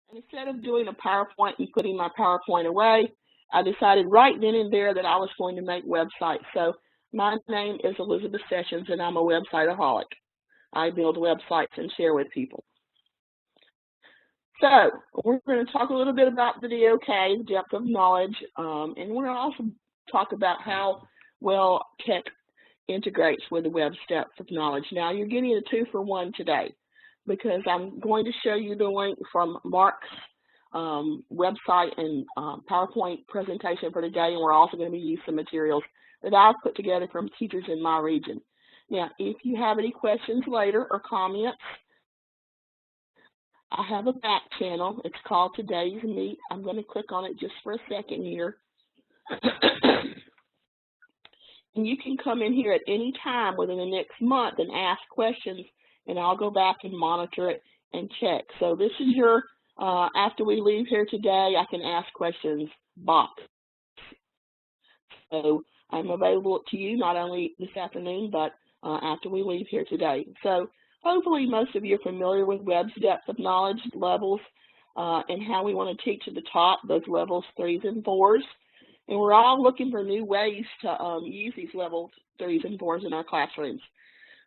And instead of doing a PowerPoint and putting my PowerPoint away, I decided right then and there that I was going to make websites. So my name is Elizabeth Sessions, and I'm a websiteaholic. I build websites and share with people. So we're going to talk a little bit about the DOK, depth of knowledge, and we're going to also talk about how well tech integrates with the web's depth of knowledge. Now you're getting a 2-for-1 today because I'm going to show you the link from Mark's website and PowerPoint presentation for today, and we're also going to be using some materials that I've put together from teachers in my region. Now, if you have any questions later or comments, I have a back channel. It's called Today's Meet. I'm going to click on it just for a second here. And you can come in here at any time within the next month and ask questions, and I'll go back and monitor it and check. So this is your, after we leave here today, I can ask questions box. So I'm available to you not only this afternoon, but after we leave here today. So hopefully most of you are familiar with web's depth of knowledge levels and how we want to teach at the top, those levels 3s and 4s. And we're all looking for new ways to use these levels 3s and 4s in our classrooms.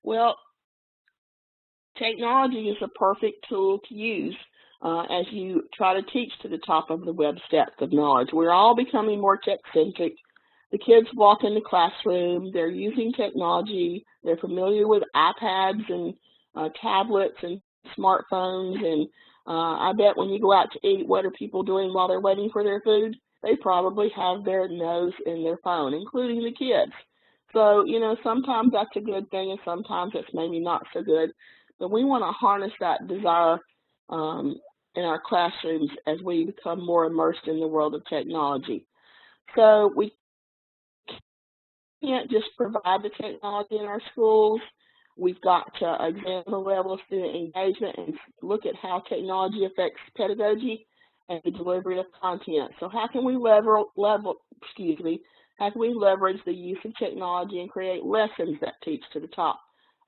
Well, technology is a perfect tool to use as you try to teach to the top of the web's depth of knowledge. We're all becoming more tech-centric. The kids walk in the classroom, they're using technology, they're familiar with iPads and tablets and smartphones, and I bet when you go out to eat, what are people doing while they're waiting for their food? They probably have their nose in their phone, including the kids. So, you know, sometimes that's a good thing and sometimes it's maybe not so good, but we want to harness that desire in our classrooms as we become more immersed in the world of technology. So we can't just provide the technology in our schools. We've got to examine the level of student engagement and look at how technology affects pedagogy and the delivery of content. So how can we leverage the use of technology and create lessons that teach to the top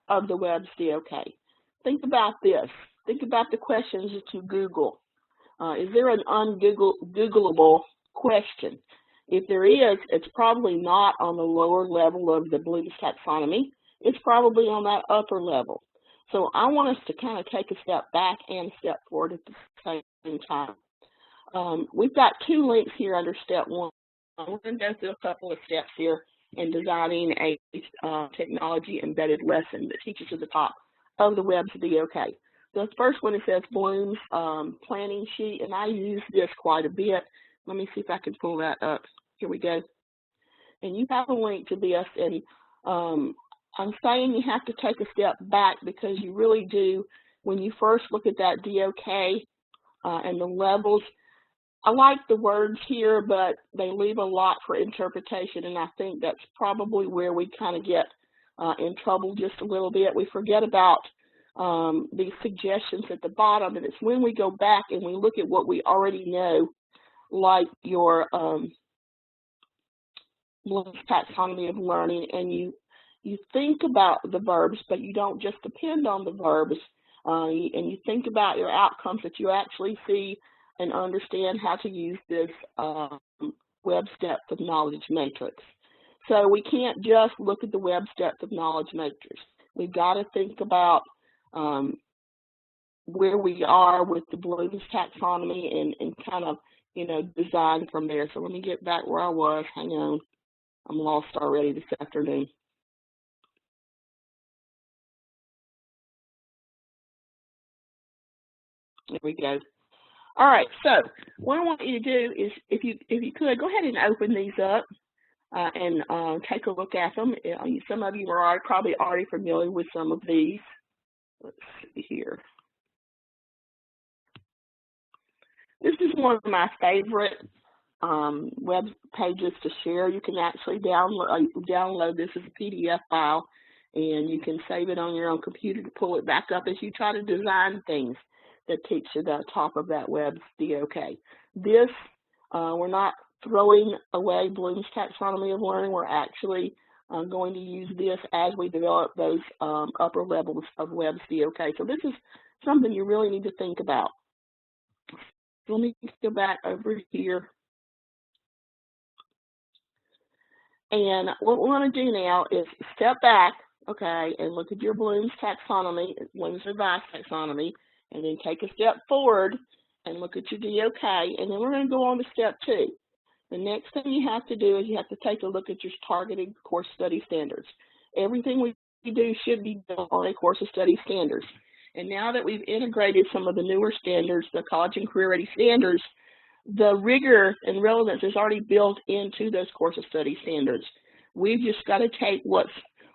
of the web's DOK? Think about this. Think about the questions that you Google. Is there an ungoogleable question? If there is, it's probably not on the lower level of the Bloom's taxonomy. It's probably on that upper level. So I want us to kind of take a step back and a step forward at the same time. We've got 2 links here under step 1. We're going to go through a couple of steps here in designing a technology embedded lesson that teaches to the top of the web's DOK. The first one, it says Bloom's planning sheet, and I use this quite a bit. Let me see if I can pull that up. Here we go. And you have a link to this, and I'm saying you have to take a step back because you really do, when you first look at that DOK and the levels, I like the words here, but they leave a lot for interpretation, and I think that's probably where we kind of get in trouble just a little bit. We forget about these suggestions at the bottom, and it's when we go back and we look at what we already know, like your Bloom's taxonomy of learning, and you think about the verbs, but you don't just depend on the verbs, and you think about your outcomes, that you actually see and understand how to use this web's depth of knowledge matrix. So we can't just look at the web's depth of knowledge matrix. We've got to think about where we are with the Bloom's taxonomy and kind of, you know, design from there. So let me get back where I was. Hang on. I'm lost already this afternoon. There we go. All right, so what I want you to do is, if you could, go ahead and open these up and take a look at them. Some of you are probably already familiar with some of these. Let's see here. This is one of my favorite web pages to share. You can actually download this as a PDF file, and you can save it on your own computer to pull it back up as you try to design things that teach to the top of that web's DOK. This, we're not throwing away Bloom's taxonomy of learning. We're actually going to use this as we develop those upper levels of web's DOK. So this is something you really need to think about. Let me go back over here. And what we want to do now is step back, okay, and look at your Bloom's taxonomy, Bloom's revised taxonomy, and then take a step forward and look at your DOK, and then we're going to go on to step 2. The next thing you have to do is you have to take a look at your targeted course study standards. Everything we do should be built on a course of study standards. And now that we've integrated some of the newer standards, the college and career ready standards, the rigor and relevance is already built into those course of study standards. We've just got to take what's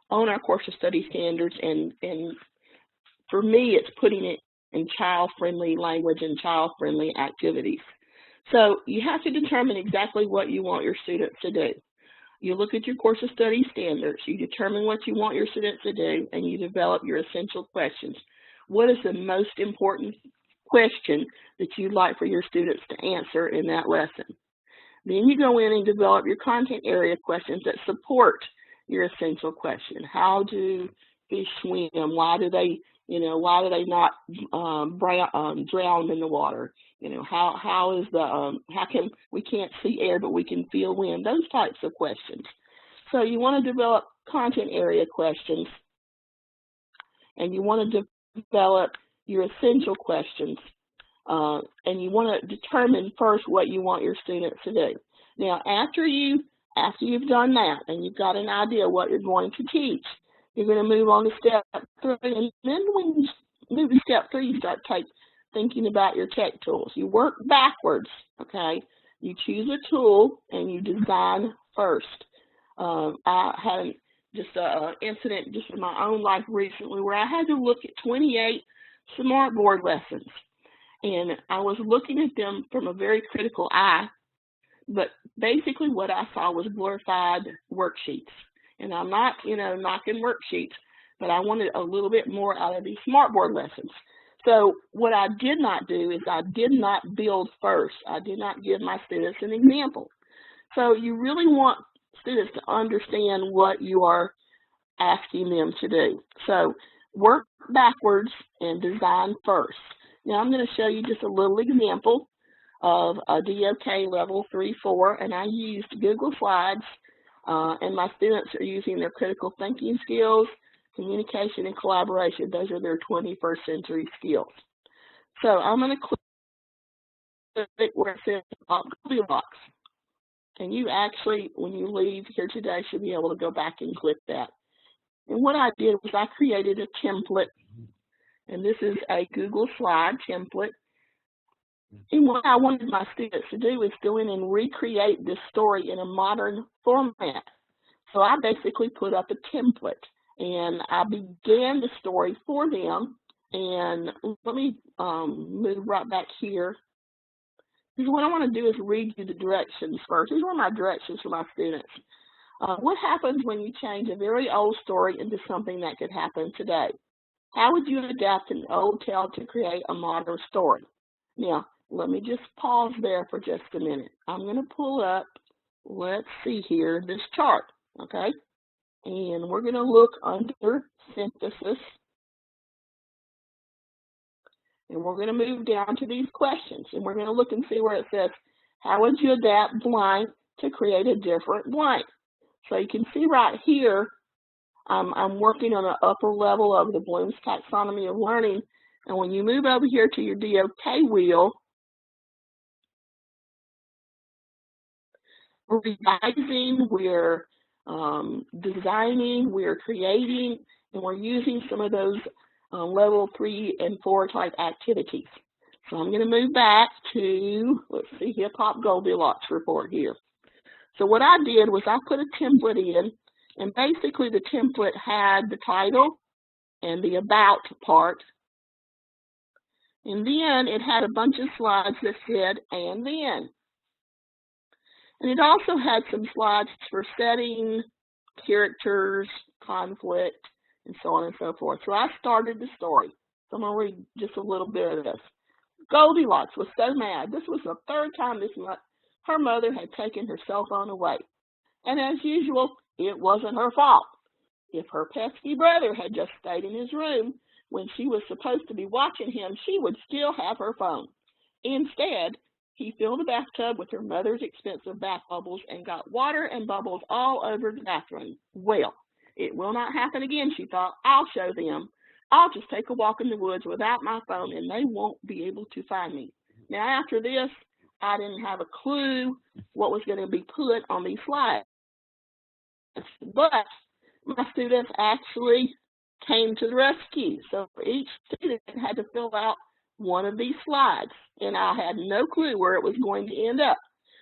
on our course of study standards and for me, it's putting it in child-friendly language and child-friendly activities. So you have to determine exactly what you want your students to do. You look at your course of study standards, you determine what you want your students to do, and you develop your essential questions. What is the most important question that you'd like for your students to answer in that lesson? Then you go in and develop your content area questions that support your essential question. How do fish swim? Why do they not drown in the water? How come we can't see air but we can feel wind? Those types of questions. So you want to develop content area questions, and you want to develop your essential questions, and you want to determine first what you want your students to do. Now, after you've done that and you've got an idea what you're going to teach, you're going to move on to step 3, and then when you move to step 3, you start thinking about your tech tools. You work backwards, okay? You choose a tool and you design first. I had just an incident just in my own life recently where I had to look at 28 smartboard lessons, and I was looking at them from a very critical eye, but basically what I saw was glorified worksheets. And I'm not, knocking worksheets, but I wanted a little bit more out of these smartboard lessons. So what I did not do is I did not build first. I did not give my students an example. So you really want students to understand what you are asking them to do. So work backwards and design first. Now I'm going to show you just a little example of a DOK level 3-4, and I used Google Slides, and my students are using their critical thinking skills, communication, and collaboration. Those are their 21st century skills. So I'm going to click where it says Goldilocks. And you actually, when you leave here today, should be able to go back and click that. And what I did was I created a template, and this is a Google Slide template. And what I wanted my students to do is go in and recreate this story in a modern format. So I basically put up a template, and I began the story for them. And let me move right back here. Because what I want to do is read you the directions first. These are my directions for my students. What happens when you change a very old story into something that could happen today? How would you adapt an old tale to create a modern story? Now, let me just pause there for just a minute. I'm going to pull up, let's see here, this chart, okay? And we're going to look under synthesis. And we're going to move down to these questions. And we're going to look and see where it says, how would you adapt blank to create a different blank? So you can see right here, I'm working on the upper level of the Bloom's Taxonomy of Learning. And when you move over here to your DOK wheel, we're revising, we're designing, we're creating, and we're using some of those level 3 and 4 type activities. So I'm going to move back to, let's see, Hip Hop Goldilocks report here. So what I did was I put a template in, and basically the template had the title and the about part. And then it had a bunch of slides that said, and then. And it also had some slides for setting, characters, conflict, and so on and so forth. So I started the story. So I'm going to read just a little bit of this. Goldilocks was so mad. This was the 3rd time this month her mother had taken her cell phone away. And as usual, it wasn't her fault. If her pesky brother had just stayed in his room when she was supposed to be watching him, she would still have her phone. Instead, he filled the bathtub with her mother's expensive bath bubbles and got water and bubbles all over the bathroom. Well, it will not happen again, she thought. I'll show them. I'll just take a walk in the woods without my phone and they won't be able to find me. Now, after this, I didn't have a clue what was going to be put on these slides. But my students actually came to the rescue. So each student had to fill out one of these slides, and I had no clue where it was going to end up.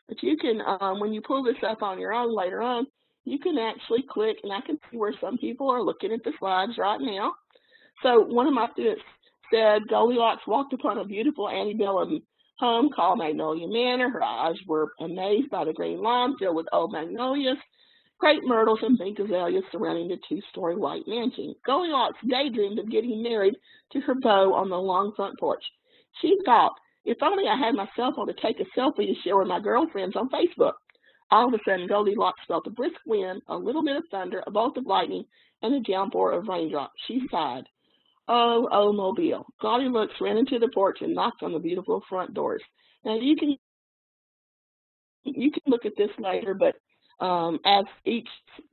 But you can, when you pull this up on your own later on, you can actually click, and I can see where some people are looking at the slides right now. So one of my students said, Goldilocks walked upon a beautiful antebellum home called Magnolia Manor. Her eyes were amazed by the green lawn filled with old magnolias, crepe myrtles, and pink azaleas surrounding the two-story white mansion. Goldilocks daydreamed of getting married to her beau on the long front porch. She thought, if only I had my cell phone to take a selfie to share with my girlfriends on Facebook. All of a sudden, Goldilocks felt a brisk wind, a little bit of thunder, a bolt of lightning, and a downpour of raindrops. She sighed. Oh, Mobile. Goldilocks ran into the porch and knocked on the beautiful front doors. Now, you can look at this later, but as each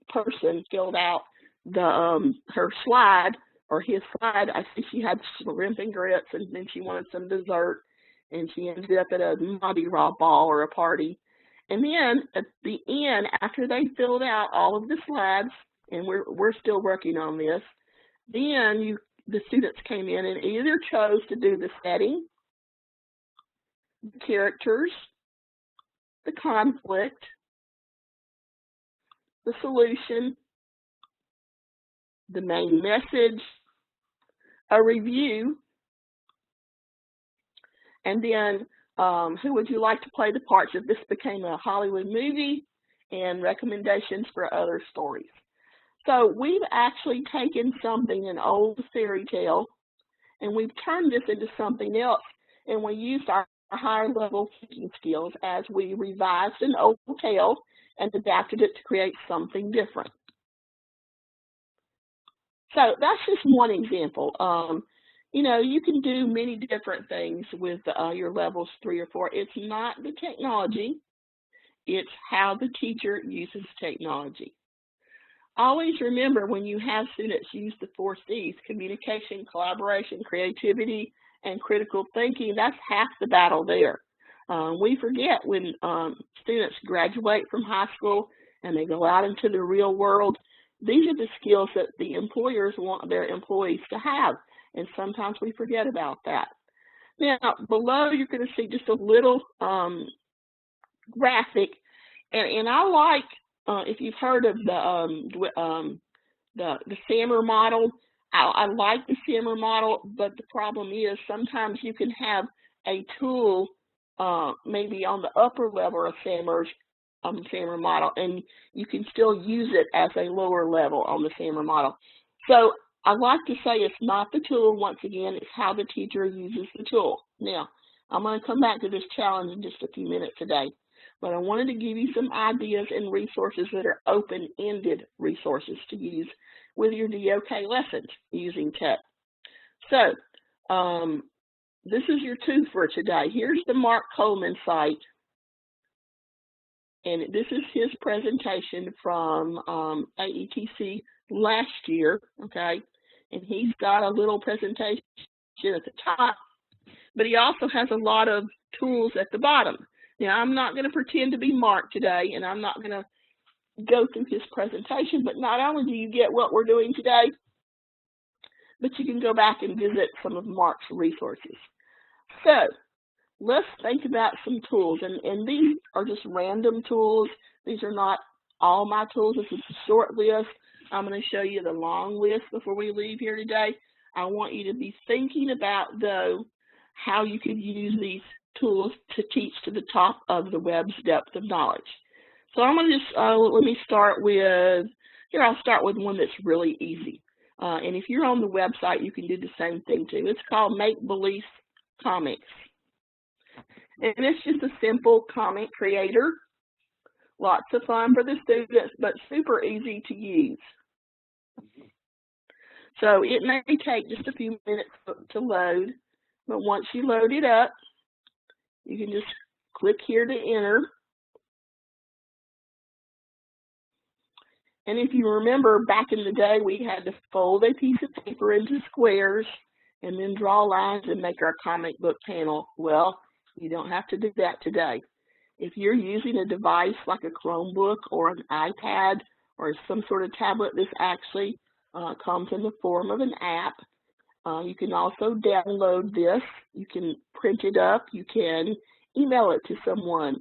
person filled out the her slide or his slide, I see she had shrimp and grits, and then she wanted some dessert, and she ended up at a Mardi Gras ball or a party. And then at the end, after they filled out all of the slides, and we're still working on this, then the students came in and either chose to do the setting, the characters, the conflict, the solution, the main message, a review, and then who would you like to play the parts if this became a Hollywood movie, and recommendations for other stories. So we've actually taken something, an old fairy tale, and we've turned this into something else, and we used our higher level thinking skills as we revised an old tale and adapted it to create something different. So that's just one example. You know, you can do many different things with your levels 3 or 4. It's not the technology, it's how the teacher uses technology. Always remember, when you have students use the 4 C's, communication, collaboration, creativity, and critical thinking, that's half the battle there. We forget when students graduate from high school and they go out into the real world, these are the skills that the employers want their employees to have, and sometimes we forget about that. Now, below you're going to see just a little graphic, and I like, if you've heard of the SAMR model, I like the SAMR model, but the problem is sometimes you can have a tool maybe on the upper level of SAMR model, and you can still use it as a lower level on the SAMR model. So I like to say it's not the tool, once again, it's how the teacher uses the tool. Now, I'm going to come back to this challenge in just a few minutes today, but I wanted to give you some ideas and resources that are open-ended resources to use with your DOK lessons using tech. So, this is your 2 for today. Here's the Mark Coleman site, and this is his presentation from AETC last year, okay? And he's got a little presentation at the top, but he also has a lot of tools at the bottom. Now, I'm not going to pretend to be Mark today, and I'm not going to go through his presentation, but not only do you get what we're doing today, but you can go back and visit some of Mark's resources. So, let's think about some tools, and these are just random tools. These are not all my tools. This is a short list. I'm going to show you the long list before we leave here today. I want you to be thinking about, though, how you could use these tools to teach to the top of the web's depth of knowledge. So I'm going to just, let me start with, here I'll start with one that's really easy. And if you're on the website, you can do the same thing too. It's called Make Believe Comics. And it's just a simple comic creator. Lots of fun for the students, but super easy to use. So it may take just a few minutes to load, but once you load it up, You can just click here to enter. And if you remember, back in the day, we had to fold a piece of paper into squares and then draw lines and make our comic book panel. Well, you don't have to do that today. If you're using a device like a Chromebook or an iPad or some sort of tablet, this actually comes in the form of an app. You can also download this. You can print it up. You can email it to someone.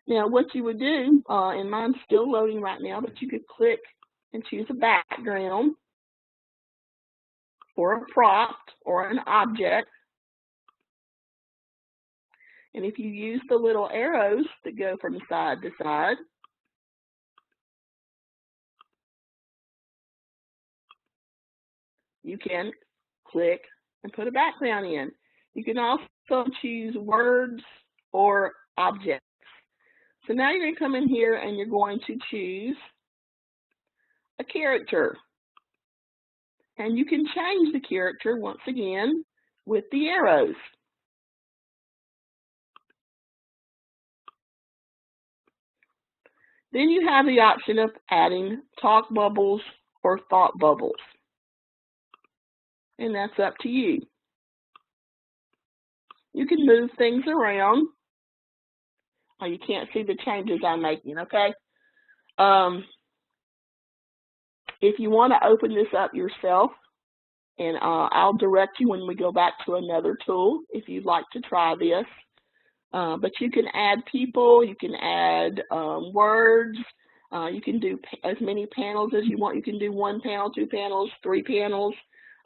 Now, what you would do, and mine's still loading right now, but you could click and choose a background or a prop or an object. And if you use the little arrows that go from side to side, you can click and put a background in. You can also choose words or objects. So now you're going to come in here and you're going to choose a character. And you can change the character once again with the arrows. Then you have the option of adding talk bubbles or thought bubbles. And that's up to you. You can move things around. Oh, you can't see the changes I'm making, okay? If you want to open this up yourself, and I'll direct you when we go back to another tool if you'd like to try this. But you can add people, you can add words, you can do as many panels as you want. You can do 1 panel, 2 panels, 3 panels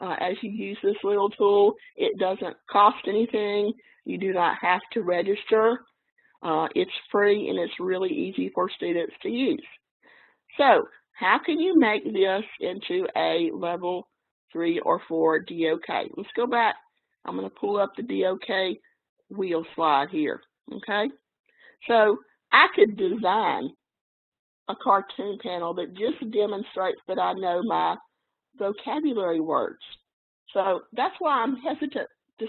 as you use this little tool. It doesn't cost anything. You do not have to register. It's free and it's really easy for students to use. So how can you make this into a level 3 or 4 DOK? Let's go back. I'm going to pull up the DOK wheel slide here, okay? So I could design a cartoon panel that just demonstrates that I know my vocabulary words. So that's why I'm hesitant to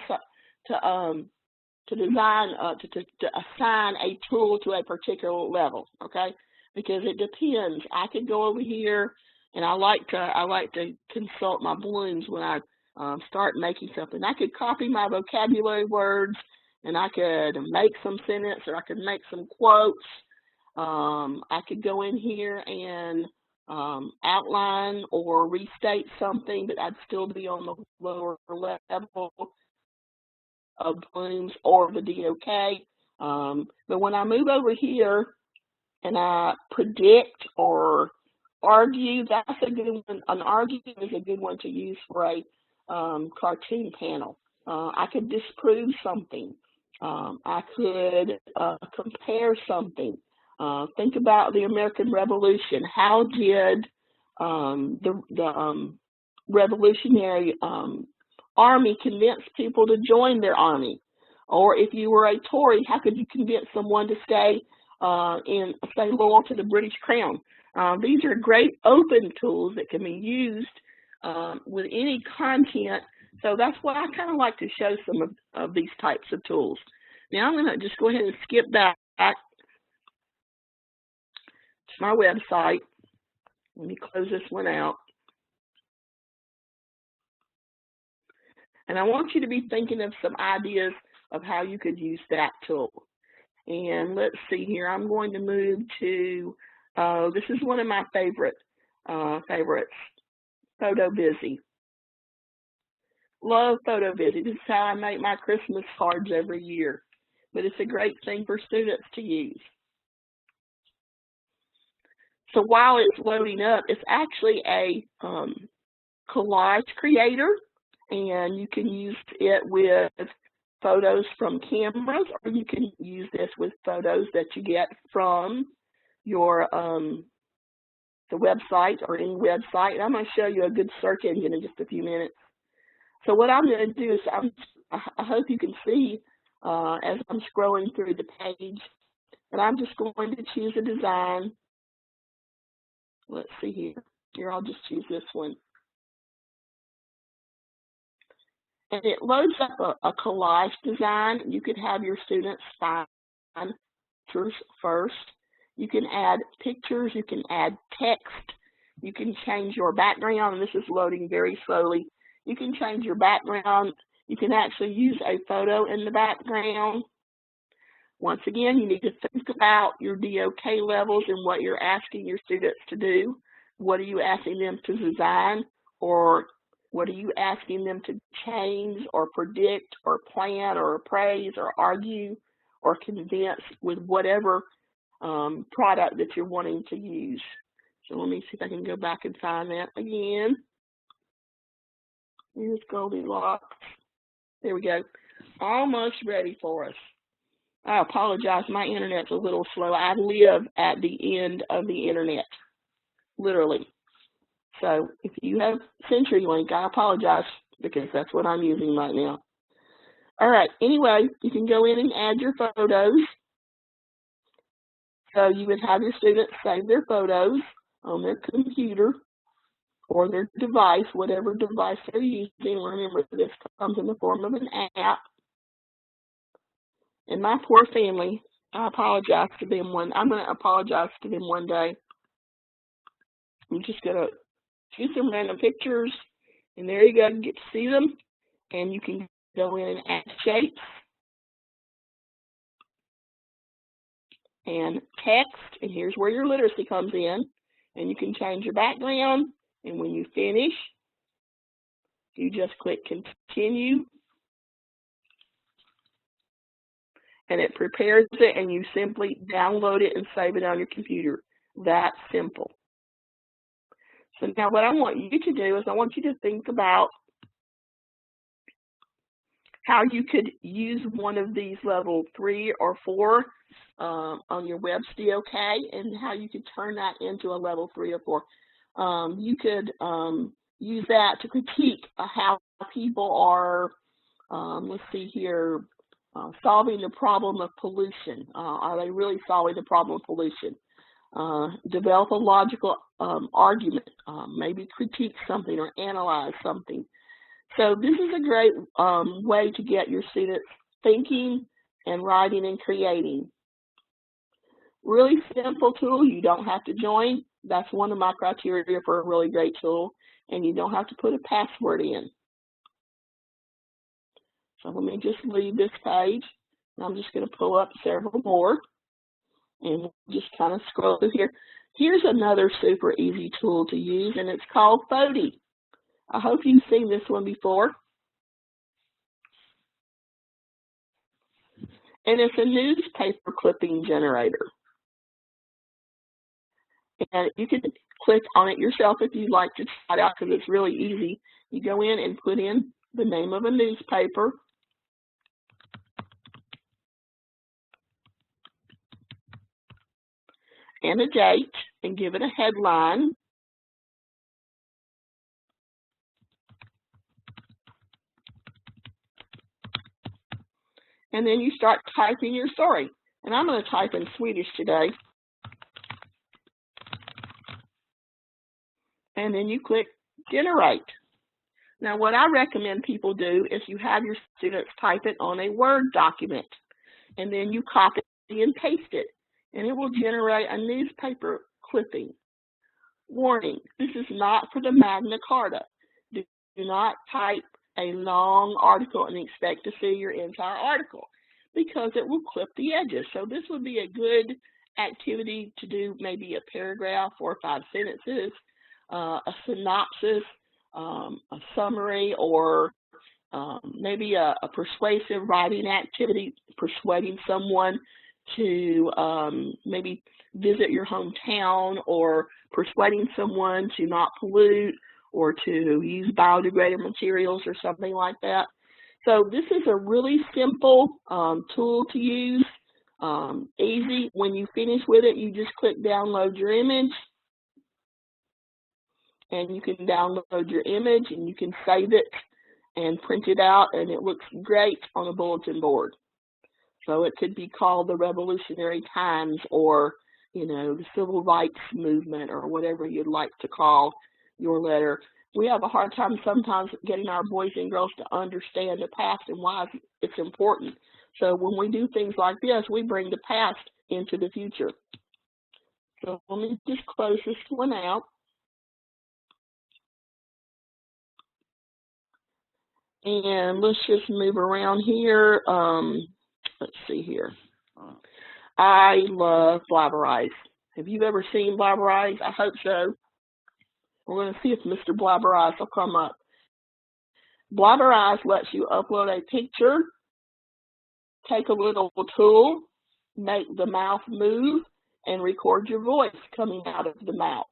assign a tool to a particular level, okay? Because it depends. I could go over here, and I like to consult my balloons when I start making something. I could copy my vocabulary words, and I could make some sentence, or I could make some quotes. I could go in here and outline or restate something, but I'd still be on the lower level of balloons or the DOK. But when I move over here and I predict or argue, that's a good one. An argue is a good one to use for a cartoon panel. I could disprove something. I could compare something. Think about the American Revolution. How did the Revolutionary Army convince people to join their army? Or if you were a Tory, how could you convince someone to stay loyal to the British Crown? These are great open tools that can be used with any content. So that's why I kind of like to show some of these types of tools. Now I'm going to just go ahead and skip back to my website. Let me close this one out. And I want you to be thinking of some ideas of how you could use that tool. And let's see here. I'm going to move to, this is one of my favorites, PhotoBusy. Love PhotoBusy. This is how I make my Christmas cards every year. But it's a great thing for students to use. So while it's loading up, it's actually a collage creator, and you can use it with photos from cameras, or you can use this with photos that you get from your the website or any website. And I'm going to show you a good search engine in just a few minutes. So what I'm going to do is I hope you can see as I'm scrolling through the page, and I'm just going to choose a design. Let's see here. Here, I'll just choose this one. And it loads up a collage design. You could have your students find pictures first. You can add pictures. You can add text. You can change your background, and this is loading very slowly. You can change your background. You can actually use a photo in the background. Once again, you need to think about your DOK levels and what you're asking your students to do. What are you asking them to design, or what are you asking them to change or predict or plan or appraise or argue or convince with whatever product that you're wanting to use? So let me see if I can go back and find that again. Here's Goldilocks. There we go. Almost ready for us. I apologize, my internet's a little slow. I live at the end of the internet, literally. So if you have CenturyLink, I apologize because that's what I'm using right now. All right, anyway, you can go in and add your photos. So you would have your students save their photos on their computer or their device, whatever device they're using. Remember, this comes in the form of an app. And my poor family, I apologize to them I'm going to apologize to them one day. I'm just going to choose some random pictures, and there you go. You get to see them, and you can go in and add shapes and text, and here's where your literacy comes in, and you can change your background, and when you finish, you just click continue, and it prepares it, and you simply download it and save it on your computer. That simple. So now what I want you to do is I want you to think about how you could use one of these level 3 or 4 on your web DOK, and how you could turn that into a level 3 or 4. You could use that to critique how people are, let's see here, solving the problem of pollution. Are they really solving the problem of pollution? Develop a logical argument, maybe critique something or analyze something. So this is a great way to get your students thinking and writing and creating. Really simple tool. You don't have to join. That's one of my criteria for a really great tool. And you don't have to put a password in. So let me just leave this page. I'm just going to pull up several more. And we'll just kind of scroll through here. Here's another super easy tool to use, and it's called Foti. I hope you've seen this one before. And it's a newspaper clipping generator. And you can click on it yourself if you'd like to try it out, because it's really easy. You go in and put in the name of a newspaper. And a date, and give it a headline. And then you start typing your story. And I'm going to type in Swedish today. And then you click generate. Now what I recommend people do is you have your students type it on a Word document, and then you copy and paste it, and it will generate a newspaper clipping. Warning, this is not for the Magna Carta. Do not type a long article and expect to see your entire article, because it will clip the edges. So this would be a good activity to do, maybe a paragraph, 4 or 5 sentences, a synopsis, a summary, or maybe a persuasive writing activity, persuading someone to maybe visit your hometown, or persuading someone to not pollute, or to use biodegradable materials or something like that. So this is a really simple tool to use, easy. When you finish with it, you just click download your image, and you can download your image, and you can save it and print it out, and it looks great on a bulletin board. So it could be called the Revolutionary Times, or, you know, the Civil Rights Movement, or whatever you'd like to call your letter. We have a hard time sometimes getting our boys and girls to understand the past and why it's important. So when we do things like this, we bring the past into the future. So let me just close this one out. And let's just move around here. Let's see here. I love Blabberize. Have you ever seen Blabberize? I hope so. We're going to see if Mr. Blabberize will come up. Blabberize lets you upload a picture, take a little tool, make the mouth move, and record your voice coming out of the mouth.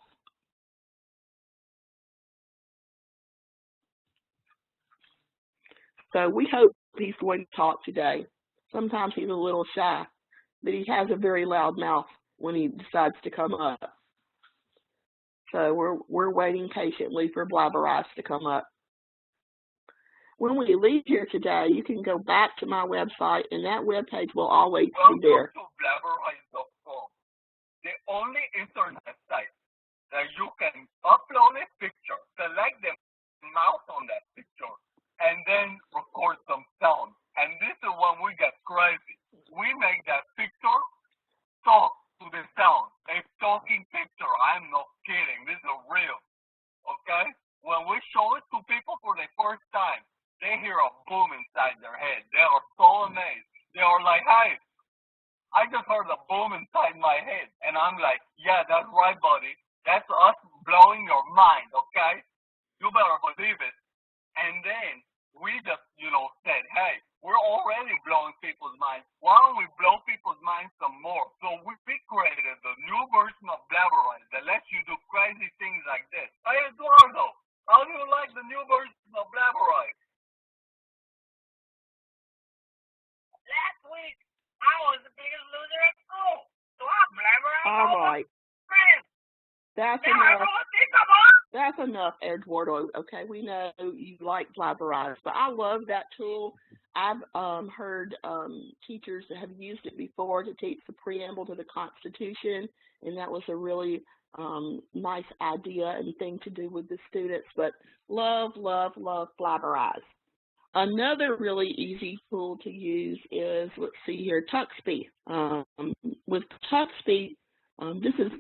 So we hope he's going to talk today. Sometimes he's a little shy, but he has a very loud mouth when he decides to come up. So we're waiting patiently for Blabberize to come up. When we leave here today, you can go back to my website, and that webpage will always be there. Welcome to Blabberize.com, the only internet site that you can upload a picture, select the mouse on that picture, and then record some sound. And this is when we get crazy. We make that picture talk to the sound. A talking picture. I'm not kidding. This is real. Okay? When we show it to people for the first time, they hear a boom inside their head. They are so amazed. They are like, hey, I just heard a boom inside my head. And I'm like, yeah, that's right, buddy. That's us blowing your mind, okay? You better believe it. And then we just, said, hey, we're already blowing people's minds. Why don't we blow people's minds some more? So we created the new version of Blabberize that lets you do crazy things like this. Hey, Eduardo, how do you like the new version of Blabberize? Last week, I was the biggest loser at school. So I'm Blabberize. All right. Friends. That's Now, enough. That's enough, Eduardo. Okay, we know you like Blabberize, but I love that tool. I've heard teachers that have used it before to teach the preamble to the Constitution, and that was a really nice idea and thing to do with the students. But love, love, love Blabberize. Another really easy tool to use is, let's see here, Tuxby. With Tuxby, this is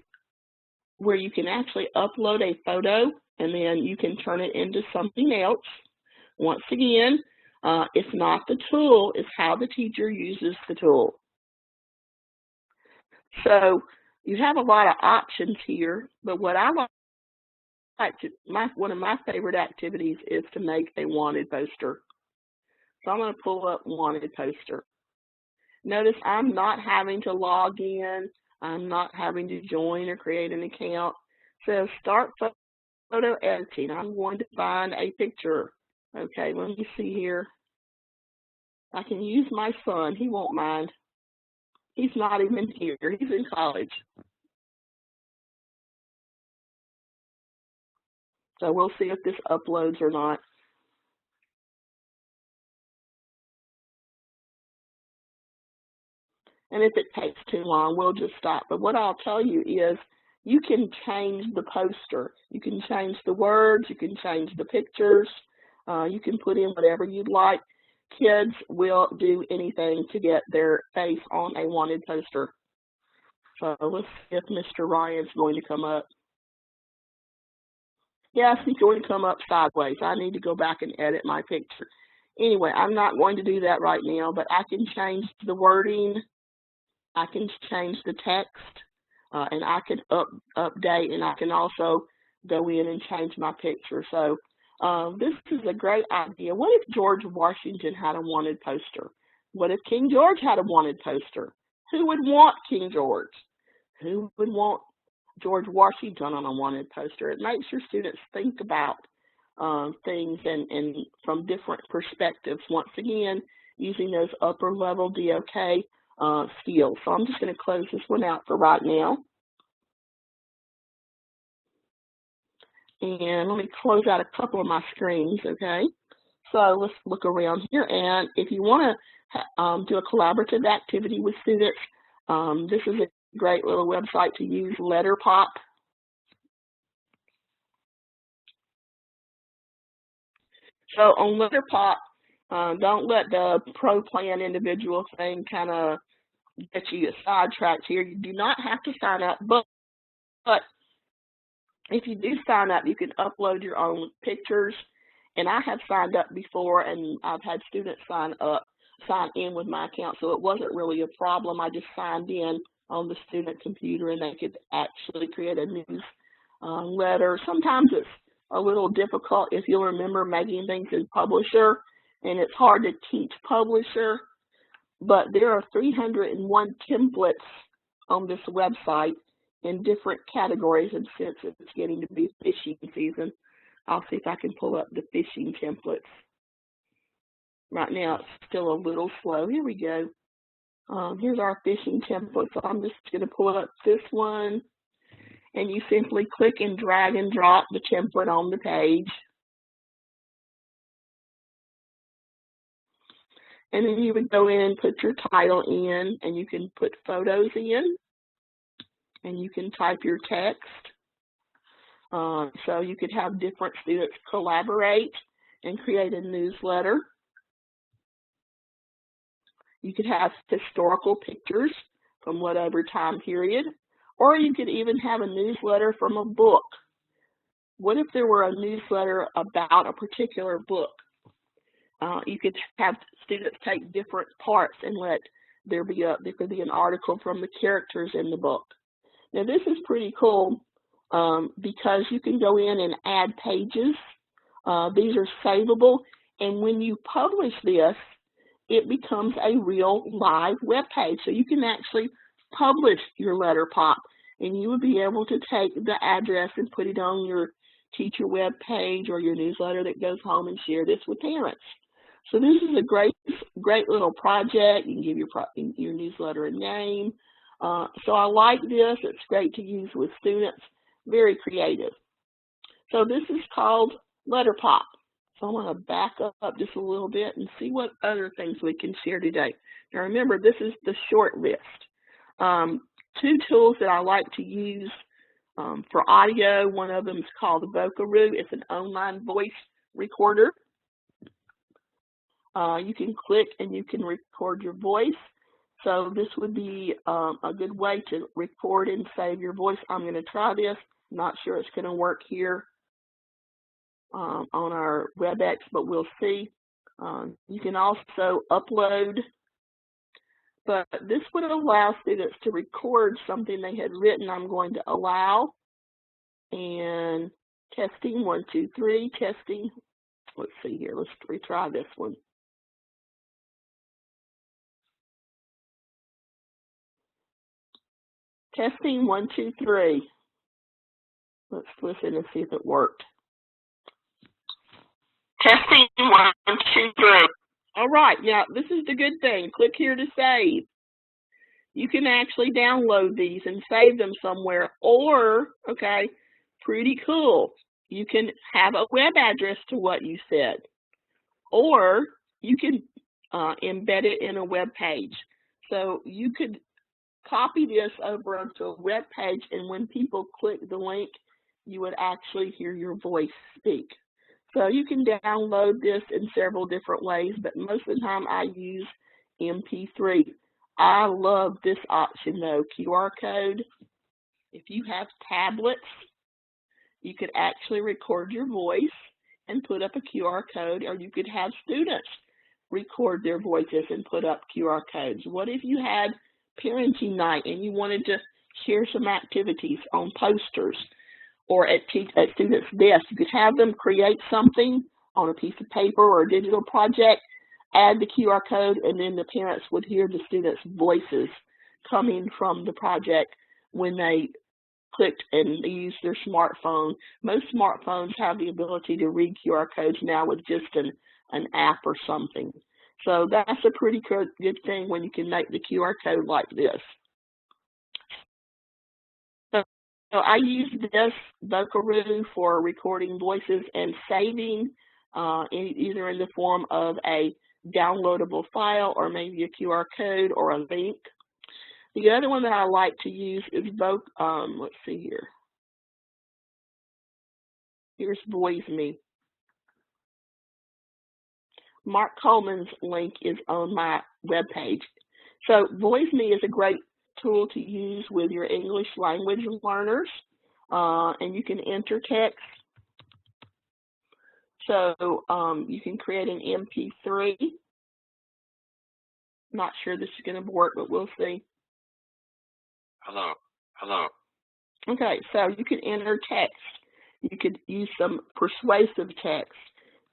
where you can actually upload a photo and then you can turn it into something else. Once again, it's not the tool, it's how the teacher uses the tool. So you have a lot of options here, but what I like to, one of my favorite activities is to make a wanted poster. So I'm going to pull up wanted poster. Notice I'm not having to log in. I'm not having to join or create an account. So start photo editing. I'm going to find a picture. Okay, let me see here. I can use my son. He won't mind. He's not even here. He's in college. So we'll see if this uploads or not. And if it takes too long, we'll just stop. But what I'll tell you is you can change the poster. You can change the words. You can change the pictures. You can put in whatever you'd like. Kids will do anything to get their face on a wanted poster. So let's see if Mr. Ryan's going to come up. Yes, he's going to come up sideways. I need to go back and edit my picture. Anyway, I'm not going to do that right now, but I can change the wording. I can change the text, and I can update, and I can also go in and change my picture. So this is a great idea. What if George Washington had a wanted poster? What if King George had a wanted poster? Who would want King George? Who would want George Washington on a wanted poster? It makes your students think about things and from different perspectives. Once again, using those upper level DOK skills. So I'm just going to close this one out for right now. And let me close out a couple of my screens, okay? So let's look around here. And if you want to do a collaborative activity with students, this is a great little website to use, LetterPop. So on LetterPop, don't let the pro plan individual thing kind of get you sidetracked here. You do not have to sign up, but if you do sign up, you can upload your own pictures. And I have signed up before, and I've had students sign in with my account, so it wasn't really a problem. I just signed in on the student computer, and they could actually create a news letter. Sometimes it's a little difficult if you'll remember making things in Publisher, and it's hard to teach Publisher, but there are 301 templates on this website in different categories, and since it's getting to be fishing season, I'll see if I can pull up the fishing templates. Right now it's still a little slow. Here we go. Here's our fishing template. So I'm just going to pull up this one, and you simply click and drag and drop the template on the page. And then you would go in and put your title in, and you can put photos in, and you can type your text. So you could have different students collaborate and create a newsletter. You could have historical pictures from whatever time period, or you could even have a newsletter from a book. What if there were a newsletter about a particular book? You could have students take different parts and let there could be an article from the characters in the book. Now this is pretty cool because you can go in and add pages. These are savable, and when you publish this, it becomes a real live web page. So you can actually publish your LetterPop, and you would be able to take the address and put it on your teacher web page or your newsletter that goes home and share this with parents. So this is a great little project. You can give your newsletter a name. So I like this. It's great to use with students. Very creative. So this is called LetterPop. So I'm going to back up just a little bit and see what other things we can share today. Now remember, this is the short list. Two tools that I like to use for audio. One of them is called the Vocaroo. It's an online voice recorder. You can click and you can record your voice. So this would be a good way to record and save your voice. I'm going to try this. I'm not sure it's going to work here on our WebEx, but we'll see. You can also upload, but this would allow students to record something they had written. I'm going to allow, and testing, 1, 2, 3, testing. Let's see here, let's retry this one. Testing, 1, 2, 3. Let's listen and see if it worked. Testing, 1, 2, 3. All right, now this is the good thing. Click here to save. You can actually download these and save them somewhere, or, okay, pretty cool, you can have a web address to what you said, or you can embed it in a web page. So you could copy this over onto a web page, and when people click the link, you would actually hear your voice speak. So you can download this in several different ways, but most of the time I use MP3. I love this option though, QR code. If you have tablets, you could actually record your voice and put up a QR code, or you could have students record their voices and put up QR codes. What if you had parenting night and you wanted to share some activities on posters or at students' desks? You could have them create something on a piece of paper or a digital project, add the QR code, and then the parents would hear the students' voices coming from the project when they clicked and used their smartphone. Most smartphones have the ability to read QR codes now with just an app or something. So that's a pretty good thing when you can make the QR code like this. So I use this Vocaroo for recording voices and saving either in the form of a downloadable file or maybe a QR code or a link. The other one that I like to use is let's see here. Here's VoiceMe. Mark Coleman's link is on my webpage. So VoiceMe is a great tool to use with your English language learners, and you can enter text. So you can create an MP3. Not sure this is going to work, but we'll see. Hello. Hello. Okay, so you can enter text. You could use some persuasive text.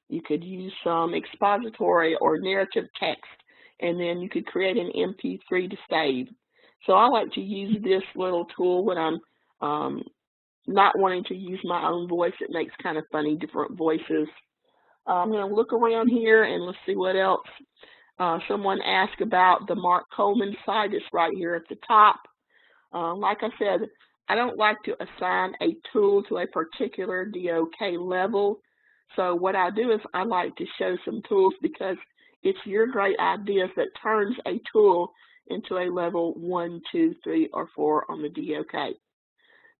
You could use some expository or narrative text, and then you could create an MP3 to save. So I like to use this little tool when I'm not wanting to use my own voice. It makes kind of funny different voices. I'm going to look around here and let's see what else. Someone asked about the Mark Coleman site. It's right here at the top. Like I said, I don't like to assign a tool to a particular DOK level. So what I do is I like to show some tools because it's your great ideas that turns a tool into a level 1, 2, 3, or 4 on the DOK.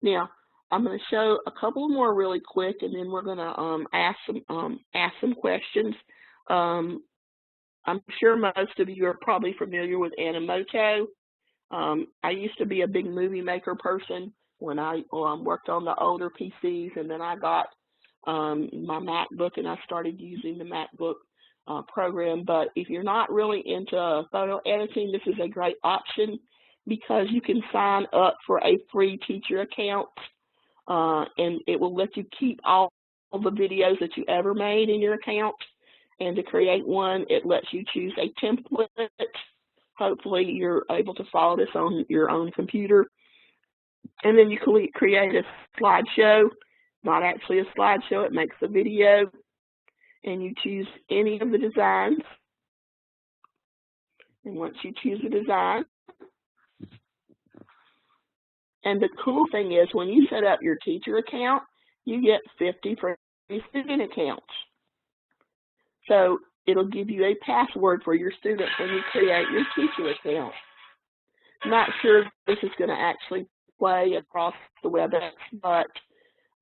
Now, I'm going to show a couple more really quick, and then we're going to ask some questions. I'm sure most of you are probably familiar with Animoto. I used to be a big movie maker person when I worked on the older PCs, and then I got my MacBook and I started using the MacBook program. But if you're not really into photo editing, this is a great option because you can sign up for a free teacher account, and it will let you keep all the videos that you ever made in your account. And to create one, it lets you choose a template. Hopefully you're able to follow this on your own computer. And then you create a slideshow, not actually a slideshow, it makes a video. And you choose any of the designs. And once you choose a design, and the cool thing is when you set up your teacher account, you get 50 free student accounts. So it'll give you a password for your students when you create your teacher account. Not sure if this is going to actually play across the WebEx, but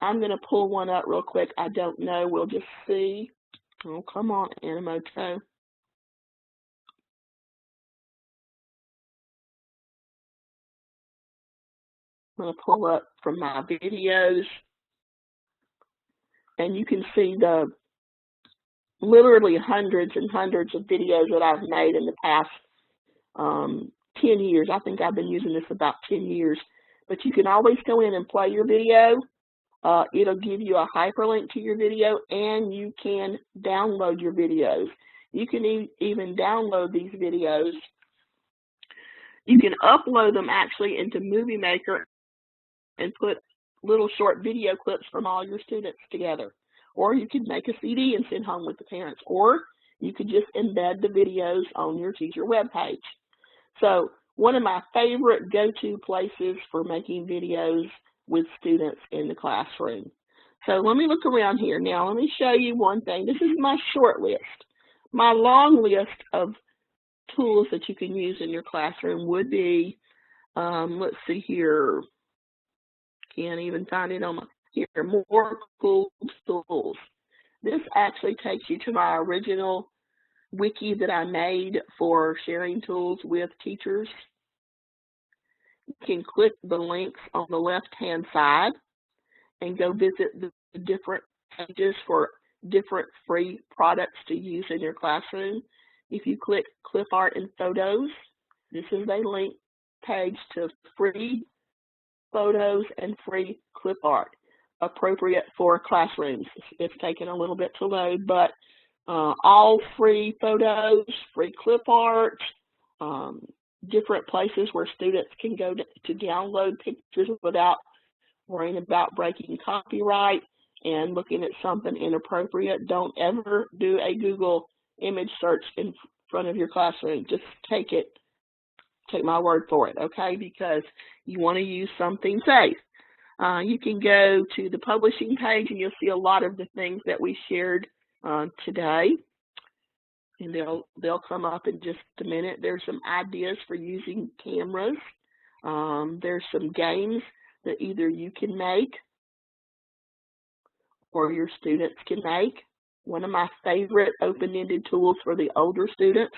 I'm going to pull one up real quick. I don't know. We'll just see. Oh, come on, Animoto. I'm going to pull up from my videos, and you can see the literally hundreds and hundreds of videos that I've made in the past 10 years. I think I've been using this about 10 years. But you can always go in and play your video. It'll give you a hyperlink to your video, and you can download your videos. You can even download these videos. You can upload them actually into Movie Maker and put little short video clips from all your students together. Or you could make a CD and send home with the parents. Or you could just embed the videos on your teacher webpage. So one of my favorite go-to places for making videos with students in the classroom. So let me look around here. Now let me show you one thing. This is my short list. My long list of tools that you can use in your classroom would be, let's see here, can't even find it on my, here, more cool tools. This actually takes you to my original wiki that I made for sharing tools with teachers. You can click the links on the left-hand side and go visit the different pages for different free products to use in your classroom. If you click Clip Art and Photos, this is a link page to free photos and free clip art appropriate for classrooms. It's taken a little bit to load, but all free photos, free clip art, different places where students can go to download pictures without worrying about breaking copyright and looking at something inappropriate. Don't ever do a Google image search in front of your classroom. Just take my word for it, okay? Because you want to use something safe. You can go to the publishing page and you'll see a lot of the things that we shared today. And they'll come up in just a minute. There's some ideas for using cameras. There's some games that either you can make or your students can make. One of my favorite open-ended tools for the older students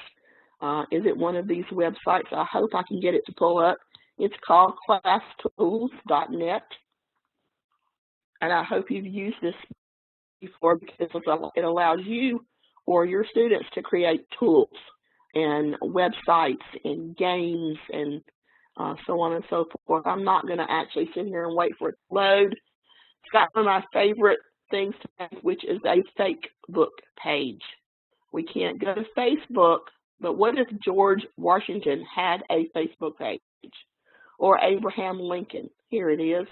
is at one of these websites. I hope I can get it to pull up. It's called classtools.net, and I hope you've used this before because it allows you or your students to create tools and websites and games and so on and so forth. I'm not going to actually sit here and wait for it to load. It's got one of my favorite things to make, which is a Facebook page. We can't go to Facebook, but what if George Washington had a Facebook page? Or Abraham Lincoln? Here it is.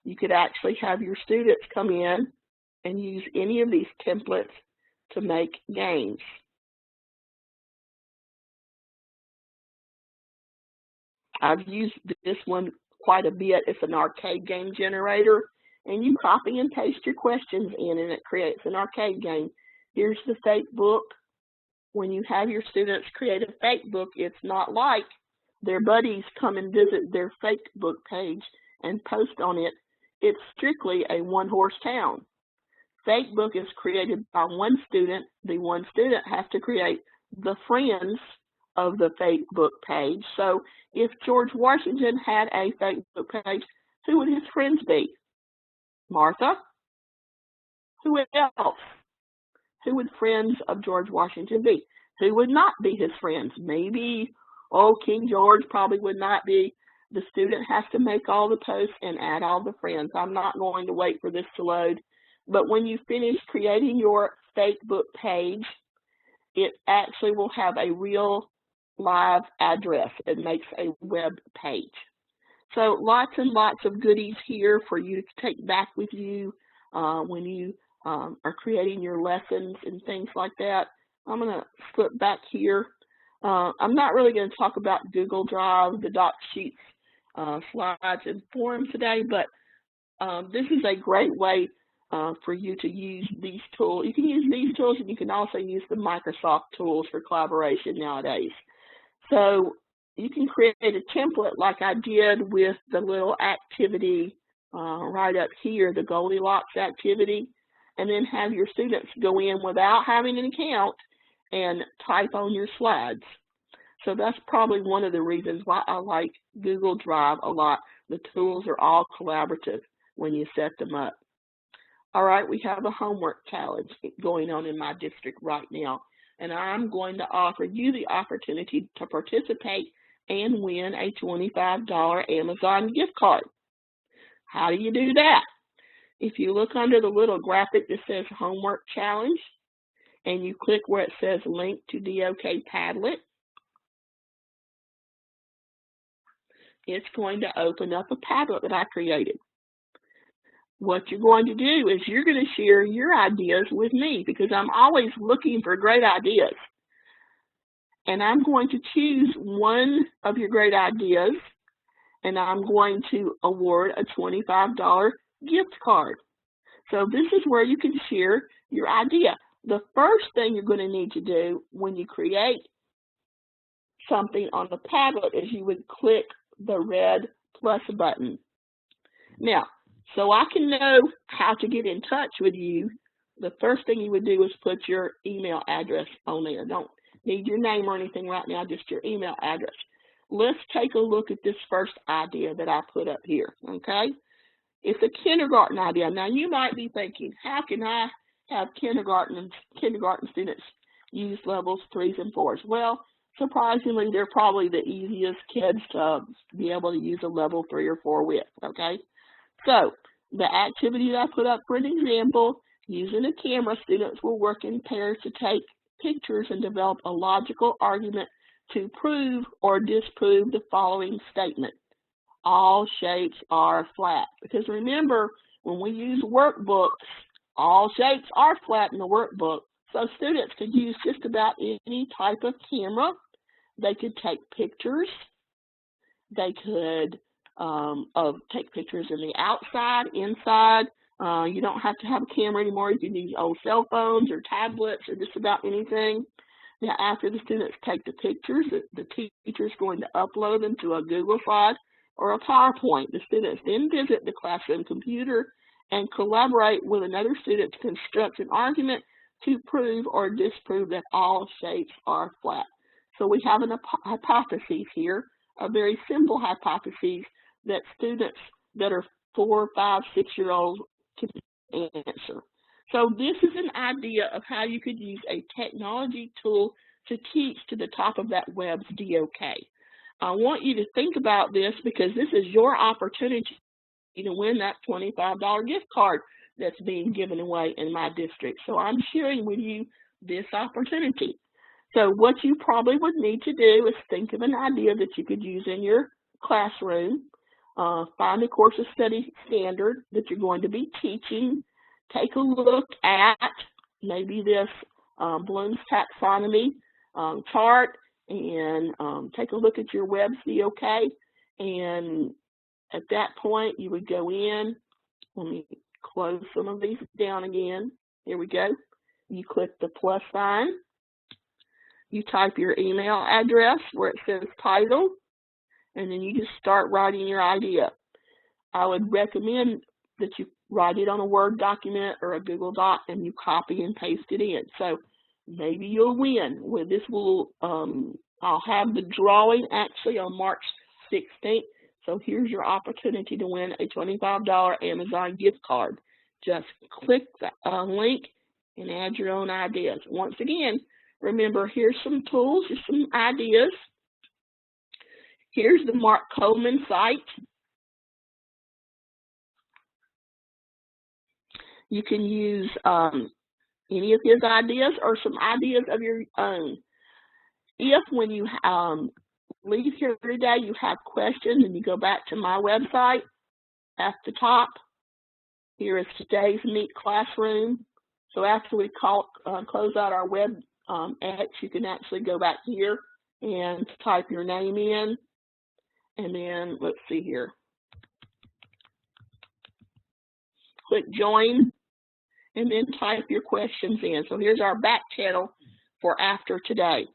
You could actually have your students come in and use any of these templates to make games. I've used this one quite a bit. It's an arcade game generator, and you copy and paste your questions in, and it creates an arcade game. Here's the fake book. When you have your students create a fake book, it's not like their buddies come and visit their fake book page and post on it. It's strictly a one-horse town. Fake book is created by one student. The one student has to create the friends of the fake book page. So if George Washington had a fake book page, who would his friends be? Martha? Who else? Who would friends of George Washington be? Who would not be his friends? Maybe, King George probably would not be. The student has to make all the posts and add all the friends. I'm not going to wait for this to load. But when you finish creating your fake book page, it actually will have a real live address. It makes a web page. So lots and lots of goodies here for you to take back with you when you are creating your lessons and things like that. I'm going to flip back here. I'm not really going to talk about Google Drive, the doc sheets, slides, and forums today, but this is a great way for you to use these tools. You can use these tools, and you can also use the Microsoft tools for collaboration nowadays. So you can create a template like I did with the little activity right up here, the Goldilocks activity, and then have your students go in without having an account and type on your slides. So that's probably one of the reasons why I like Google Drive a lot. The tools are all collaborative when you set them up. All right, we have a homework challenge going on in my district right now, and I'm going to offer you the opportunity to participate and win a $25 Amazon gift card. How do you do that? If you look under the little graphic that says homework challenge, and you click where it says link to DOK Padlet, it's going to open up a Padlet that I created. What you're going to do is you're going to share your ideas with me because I'm always looking for great ideas. And I'm going to choose one of your great ideas, and I'm going to award a $25 gift card. So this is where you can share your idea. The first thing you're going to need to do when you create something on the Padlet is you would click the red plus button. Now, so I can know how to get in touch with you, the first thing you would do is put your email address on there. Don't need your name or anything right now, just your email address. Let's take a look at this first idea that I put up here, okay? It's a kindergarten idea. Now, you might be thinking, how can I have kindergarten students use levels 3s and 4s? Well, surprisingly, they're probably the easiest kids to be able to use a level 3 or 4 with, okay? So, the activity that I put up for an example, using a camera, students will work in pairs to take pictures and develop a logical argument to prove or disprove the following statement. All shapes are flat. Because remember, when we use workbooks, all shapes are flat in the workbook. So students could use just about any type of camera. They could take pictures. They could take pictures in the outside, inside. You don't have to have a camera anymore. You can use old cell phones or tablets or just about anything. Now, after the students take the pictures, the teacher is going to upload them to a Google slide or a PowerPoint. The students then visit the classroom computer and collaborate with another student to construct an argument to prove or disprove that all shapes are flat. So we have a hypothesis here, a very simple hypothesis that students that are 4, 5, 6-year-olds can answer. So this is an idea of how you could use a technology tool to teach to the top of that web's DOK. I want you to think about this because this is your opportunity to win that $25 gift card that's being given away in my district. So I'm sharing with you this opportunity. So what you probably would need to do is think of an idea that you could use in your classroom. Find a course of study standard that you're going to be teaching. Take a look at maybe this Bloom's taxonomy chart, and take a look at your web's DOK. And at that point, you would go in. Let me close some of these down again. Here we go. You click the plus sign. You type your email address where it says title, and then you just start writing your idea. I would recommend that you write it on a Word document or a Google Doc and you copy and paste it in. So maybe you'll win. With this, I'll have the drawing actually on March 16th. So here's your opportunity to win a $25 Amazon gift card. Just click the link and add your own ideas. Once again, remember, here's some tools, here's some ideas. Here's the Mark Coleman site. You can use any of his ideas or some ideas of your own. If when you leave here today you have questions and you go back to my website, at the top, here is today's Meet Classroom. So after we close out our web X, you can actually go back here and type your name in. And then, let's see here. Click join, and then type your questions in. So here's our back channel for after today.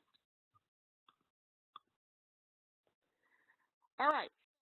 All right.